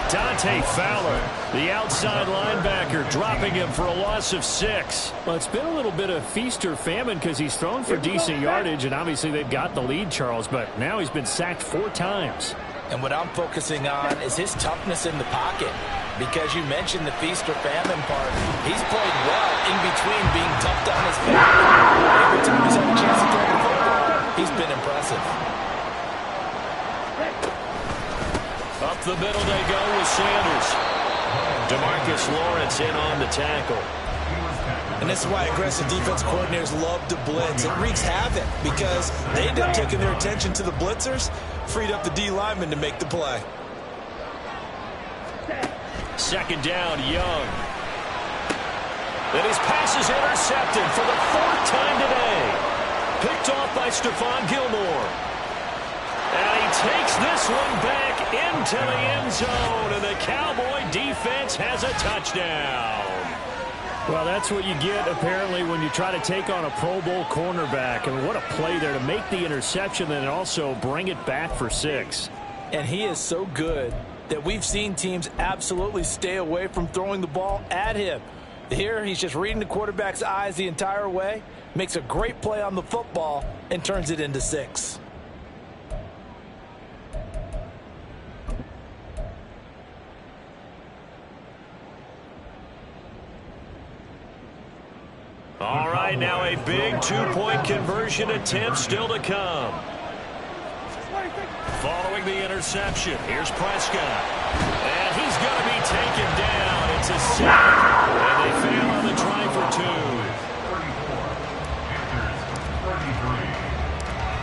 Dante Fowler, the outside linebacker, dropping him for a loss of 6. Well, it's been a little bit of feast or famine because he's thrown for decent yardage, and obviously they've got the lead, Charles, but now he's been sacked 4 times. And what I'm focusing on is his toughness in the pocket. Because you mentioned the feast or famine part. He's played well in between being toughed on his back. Every time he's had a chance to throw the football, he's been impressive. Up the middle they go with Sanders. DeMarcus Lawrence in on the tackle. And this is why aggressive defense coordinators love to blitz. It wreaks havoc because they end up taking their attention to the blitzers, freed up the D lineman to make the play. 2nd down, Young. Then his pass is intercepted for the 4th time today. Picked off by Stephon Gilmore. And he takes this one back into the end zone, and the Cowboy defense has a touchdown. Well, that's what you get, apparently, when you try to take on a Pro Bowl cornerback. And what a play there to make the interception and also bring it back for 6. And he is so good that we've seen teams absolutely stay away from throwing the ball at him. Here, he's just reading the quarterback's eyes the entire way, makes a great play on the football, and turns it into 6. All right, now a big 2-point conversion attempt still to come. Following the interception, here's Prescott. And he's going to be taken down. It's a sack. And they fail on the try for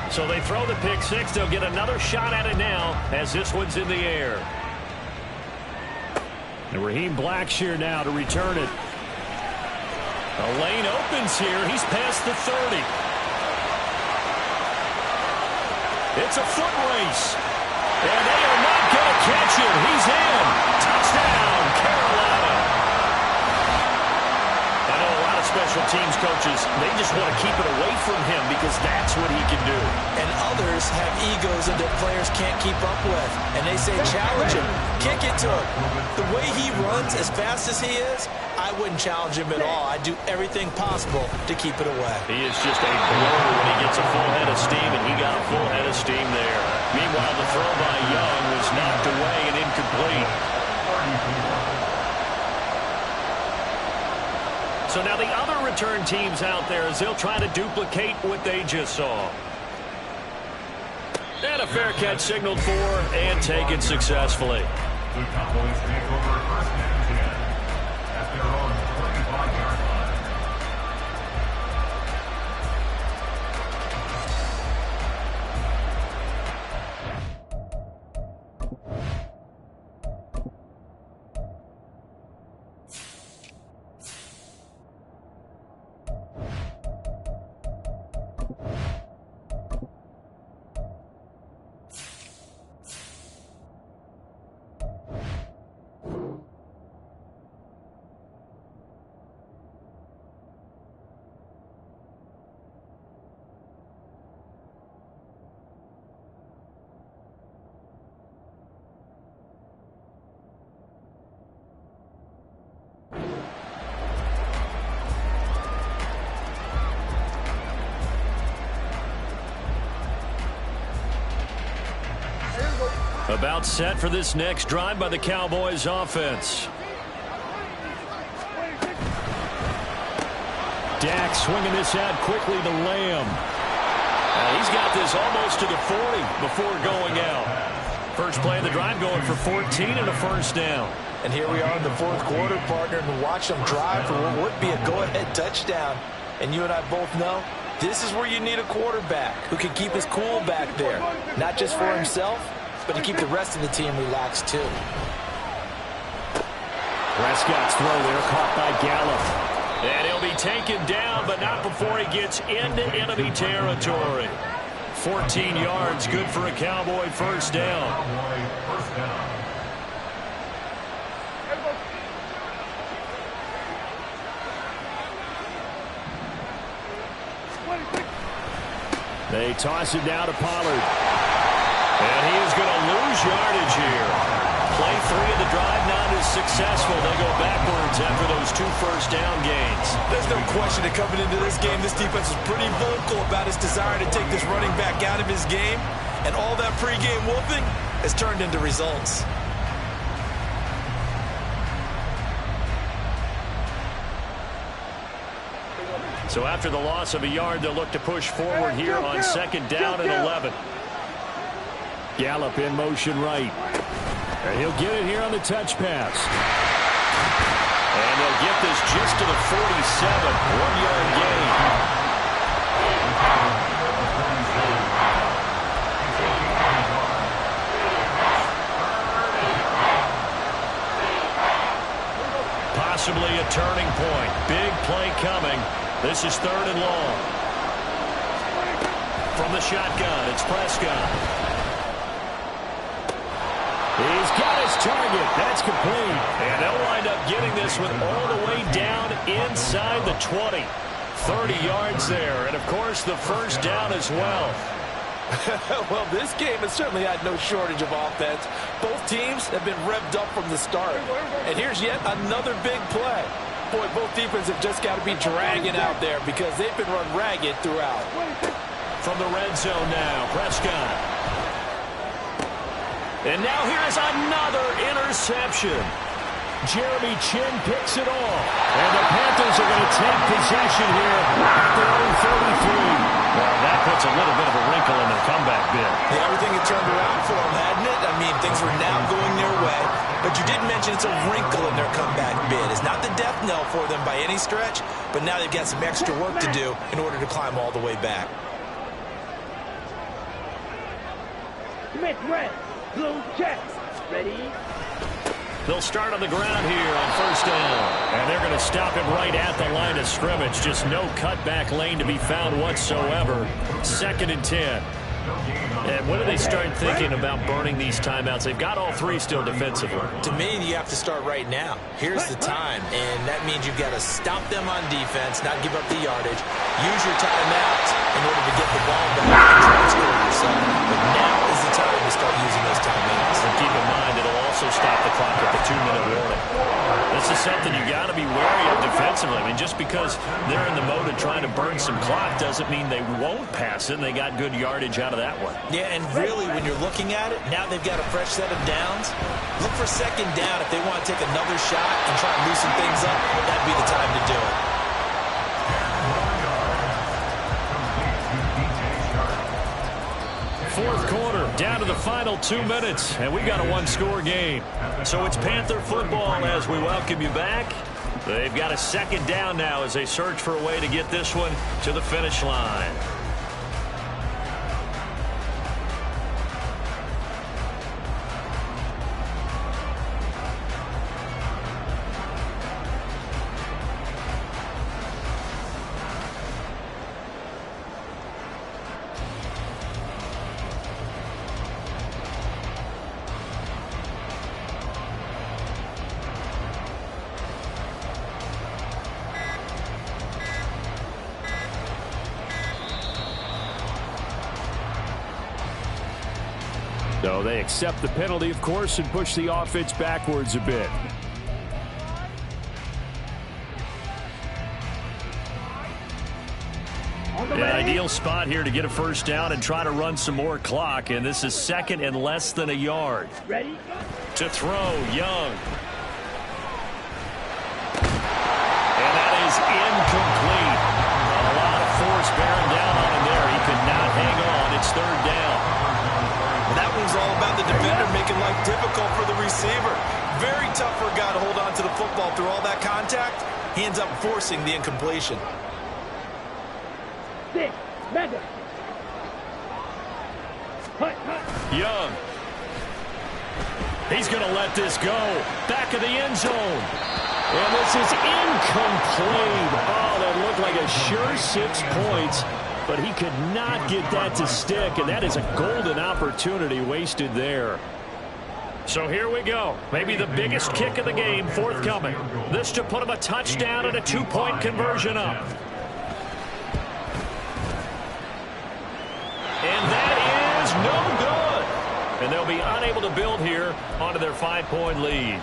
2. So they throw the pick 6. They'll get another shot at it now as this one's in the air. And Raheem Blackshear now to return it. A lane opens here. He's past the 30. It's a foot race. And they are not going to catch him. He's in. Touchdown, Carolina. I know a lot of special teams coaches, they just want to keep it away from him because that's what he can do. And others have egos that their players can't keep up with. And they say, challenge him. Kick it to him. The way he runs as fast as he is, I wouldn't challenge him at all. I'd do everything possible to keep it away. He is just a blower when he gets a full head of steam, and he got a full head of steam there. Meanwhile, the throw by Young was knocked away and incomplete. So now the other return teams out there as they'll try to duplicate what they just saw. And a fair catch signaled for and taken successfully. The Cowboys take over 1st and 10 at their own 25-yard line. About set for this next drive by the Cowboys offense. Dak swinging this out quickly to Lamb. He's got this almost to the 40 before going out. First play of the drive going for 14 and a first down. And here we are in the 4th quarter, partner, and watch them drive for what would be a go-ahead touchdown. And you and I both know This is where you need a quarterback who can keep his cool back there. Not just for himself, but to keep the rest of the team relaxed too. Prescott's throw there caught by Gallup. And he'll be taken down, but not before he gets into enemy territory. 14 yards, good for a Cowboy first down. Cowboy first down. They toss it down to Pollard. And he is going to lose yardage here. Play 3 of the drive not as successful. They go backwards after those 2 first-down gains. There's no question that coming into this game, this defense is pretty vocal about its desire to take this running back out of his game. And all that pregame whooping has turned into results. So after the loss of a yard, they'll look to push forward here on second down and 11. Gallup in motion right. And he'll get it here on the touch pass. And they'll get this just to the 47. 1-yard gain. Possibly a turning point. Big play coming. This is 3rd and long. From the shotgun, it's Prescott. He's got his target. That's complete. And they'll wind up getting this one all the way down inside the 20. 30 yards there. And, of course, the first down as well. Well, this game has certainly had no shortage of offense. Both teams have been revved up from the start. And here's yet another big play. Boy, both defenses have just got to be dragging out there because they've been run ragged throughout. From the red zone now, Prescott. And now here is another interception. Jeremy Chin picks it off. And the Panthers are going to take possession here at their own 33. Well, that puts a little bit of a wrinkle in their comeback bid. Yeah, everything had turned around for them, hadn't it? I mean, things were now going their way. But you did mention it's a wrinkle in their comeback bid. It's not the death knell for them by any stretch, but now they've got some extra work to do in order to climb all the way back. Smith red, blue check, ready? They'll start on the ground here on first down. And they're going to stop him right at the line of scrimmage. Just no cutback lane to be found whatsoever. 2nd and 10. And when do they start thinking about burning these timeouts? They've got all 3 still defensively. To me, you have to start right now. Here's the time, and that means you've got to stop them on defense, not give up the yardage. Use your timeouts in order to get the ball back and try to score yourself. But now is the time to start using those timeouts. And keep in mind, it'll also stop the clock at the 2-minute warning. This is something you got to be wary of defensively. I mean, just because they're in the mode of trying to burn some clock doesn't mean they won't pass it, and they got good yardage out of that one. Yeah, and really, when you're looking at it, now they've got a fresh set of downs. Look for second down if they want to take another shot and try and loosen things up. That'd be the time to do it. Fourth quarter, down to the final 2 minutes, and we've got a 1-score game. So it's Panther football as we welcome you back. They've got a second down now as they search for a way to get this one to the finish line. So they accept the penalty, of course, and push the offense backwards a bit. An ideal spot here to get a first down and try to run some more clock, and this is 2nd and less than a yard. Ready? To throw, Young. And that is incomplete. A lot of force bearing down on him there. He could not hang on. It's 3rd down. That one's all about the defender making life difficult for the receiver. Very tough for a guy to hold on to the football through all that contact. He ends up forcing the incompletion. 6. Mega. Hut, hut. Young. He's going to let this go. Back of the end zone. And this is incomplete. Oh, that looked like a sure 6 points. But he could not get that to stick. And that is a golden opportunity wasted there. So here we go. Maybe the biggest kick of the game forthcoming. This to put him a touchdown and a 2-point conversion up. And that is no good. And they'll be unable to build here onto their 5-point lead.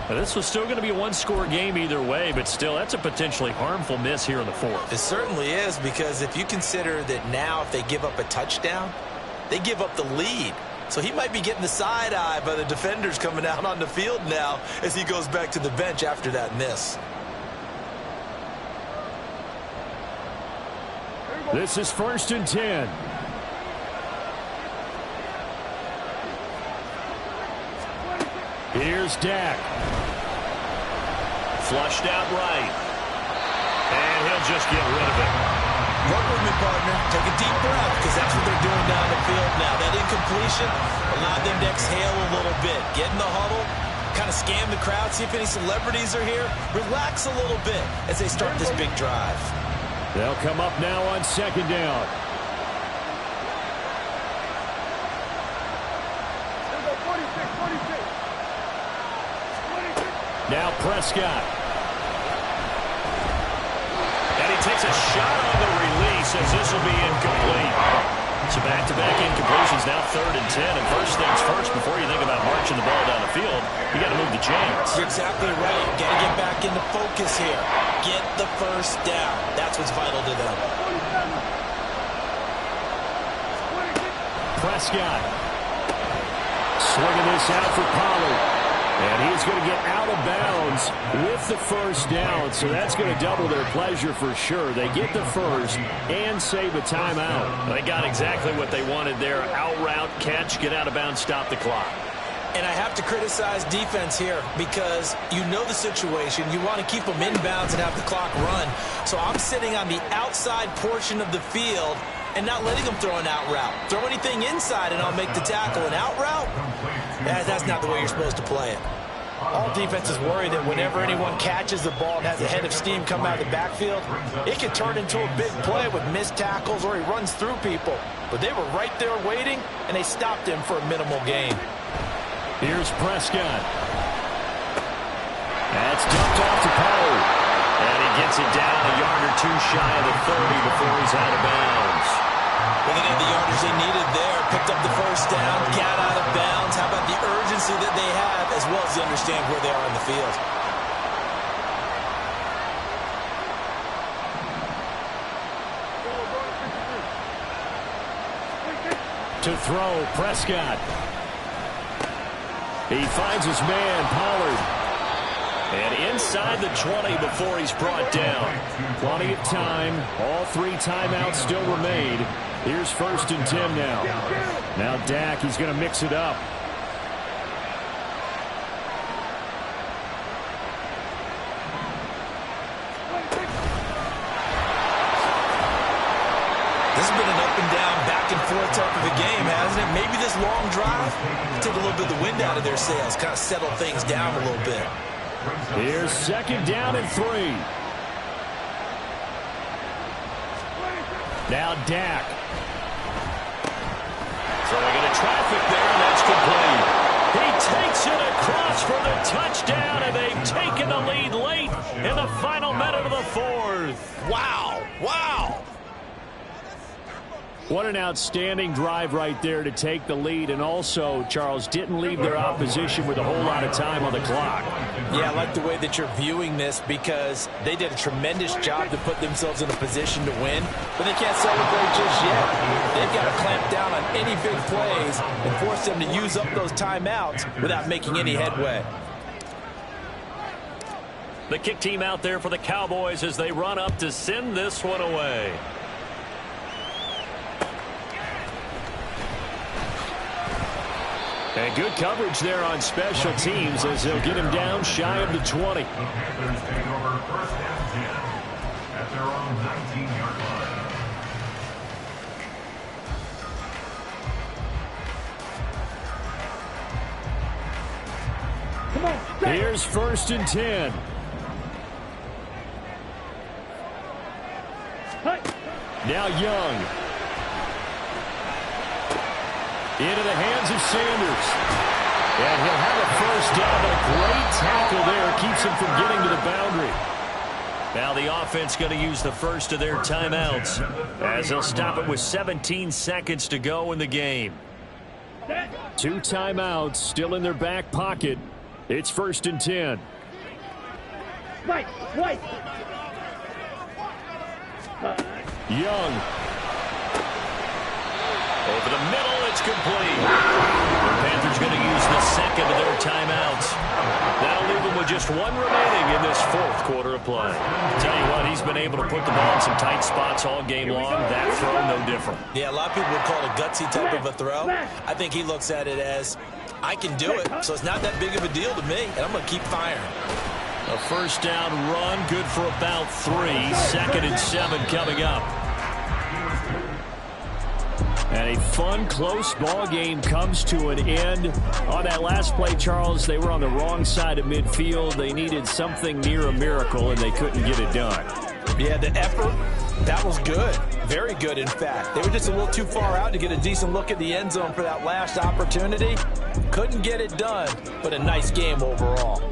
Now, this was still going to be a one-score game either way, but still, that's a potentially harmful miss here in the fourth. It certainly is, because if you consider that now if they give up a touchdown, they give up the lead. So he might be getting the side eye by the defenders coming out on the field now as he goes back to the bench after that miss. This is 1st and 10. Here's Dak. Flushed out right. And he'll just get rid of it. Work with me, partner. Take a deep breath, because that's what they're doing down the field now. That incompletion allowed them to exhale a little bit. Get in the huddle, kind of scan the crowd, see if any celebrities are here. Relax a little bit as they start this big drive. They'll come up now on 2nd down. Now Prescott. And he takes a shot on the release as this will be incomplete. So back-to-back incompletions, now 3rd and 10. And first things first, before you think about marching the ball down the field, you got to move the chains. You're exactly right. Got to get back into focus here. Get the first down. That's what's vital to them. Prescott. Swinging this out for Pollard. And he's going to get out of bounds with the first down. So that's going to double their pleasure for sure. They get the first and save a timeout. They got exactly what they wanted there. Out route, catch, get out of bounds, stop the clock. And I have to criticize defense here because you know the situation. You want to keep them inbounds and have the clock run. So I'm sitting on the outside portion of the field and not letting them throw an out route. Throw anything inside and I'll make the tackle. An out route? That's not the way you're supposed to play it. All defenses worry that whenever anyone catches the ball and has a head of steam come out of the backfield, it can turn into a big play with missed tackles or he runs through people. But they were right there waiting, and they stopped him for a minimal gain. Here's Prescott. That's dumped off to Pollard. And he gets it down a yard or two shy of the 30 before he's out of bounds. Well, they got the yardage they needed there. Picked up the first down, got out of bounds. How about the urgency that they have, as well as they understand where they are in the field? To throw, Prescott. He finds his man, Pollard. And inside the 20 before he's brought down. Plenty of time. All 3 timeouts still remain. Here's 1st and 10 now. Now Dak, he's going to mix it up. This has been an up and down, back and forth type of a game, hasn't it? Maybe this long drive take a little bit of the wind out of their sails, kind of settle things down a little bit. Here's 2nd down and 3. Now Dak. Throwing into traffic there, and that's complete. He takes it across for the touchdown, and they've taken the lead late in the final minute of the 4th. Wow, wow. What an outstanding drive right there to take the lead, and also, Charles, didn't leave their opposition with a whole lot of time on the clock. Yeah, I like the way that you're viewing this because they did a tremendous job to put themselves in a position to win, but they can't celebrate just yet. They've got to clamp down on any big plays and force them to use up those timeouts without making any headway. The kick team out there for the Cowboys as they run up to send this one away. And good coverage there on special teams as they'll get him down shy of the 20. Panthers take over 1st and 10 at their own 19-yard line. Here's 1st and 10. Now Young. Into the hands of Sanders. And he'll have a 1st down, but a great tackle there keeps him from getting to the boundary. Now the offense going to use the first of their timeouts as they'll stop it with 17 seconds to go in the game. 2 timeouts still in their back pocket. It's 1st and 10. Right. Young. Over the middle, it's complete. The Panthers going to use the second of their timeouts. That'll leave them with just 1 remaining in this 4th quarter of play. Tell you what, he's been able to put the ball in some tight spots all game long. That throw, no different. Yeah, a lot of people would call it a gutsy type of a throw. I think he looks at it as, I can do it, so it's not that big of a deal to me, and I'm going to keep firing. A 1st down run, good for about 3. 2nd and 7 coming up. And a fun, close ball game comes to an end. On that last play, Charles, they were on the wrong side of midfield. They needed something near a miracle, and they couldn't get it done. Yeah, the effort, that was good. Very good, in fact. They were just a little too far out to get a decent look at the end zone for that last opportunity. Couldn't get it done, but a nice game overall.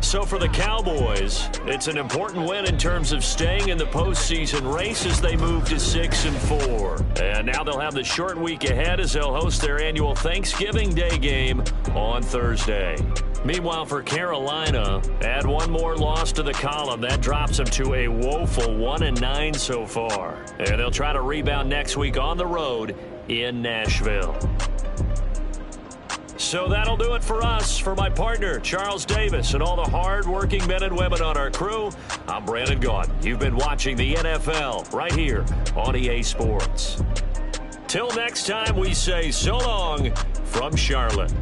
So for the Cowboys, it's an important win in terms of staying in the postseason race as they move to 6-4. And now they'll have the short week ahead as they'll host their annual Thanksgiving Day game on Thursday. Meanwhile, for Carolina, add 1 more loss to the column. That drops them to a woeful 1-9 so far. And they'll try to rebound next week on the road in Nashville. So that'll do it for us. For my partner, Charles Davis, and all the hard-working men and women on our crew, I'm Brandon Gaudin. You've been watching the NFL right here on EA Sports. Till next time, we say so long from Charlotte.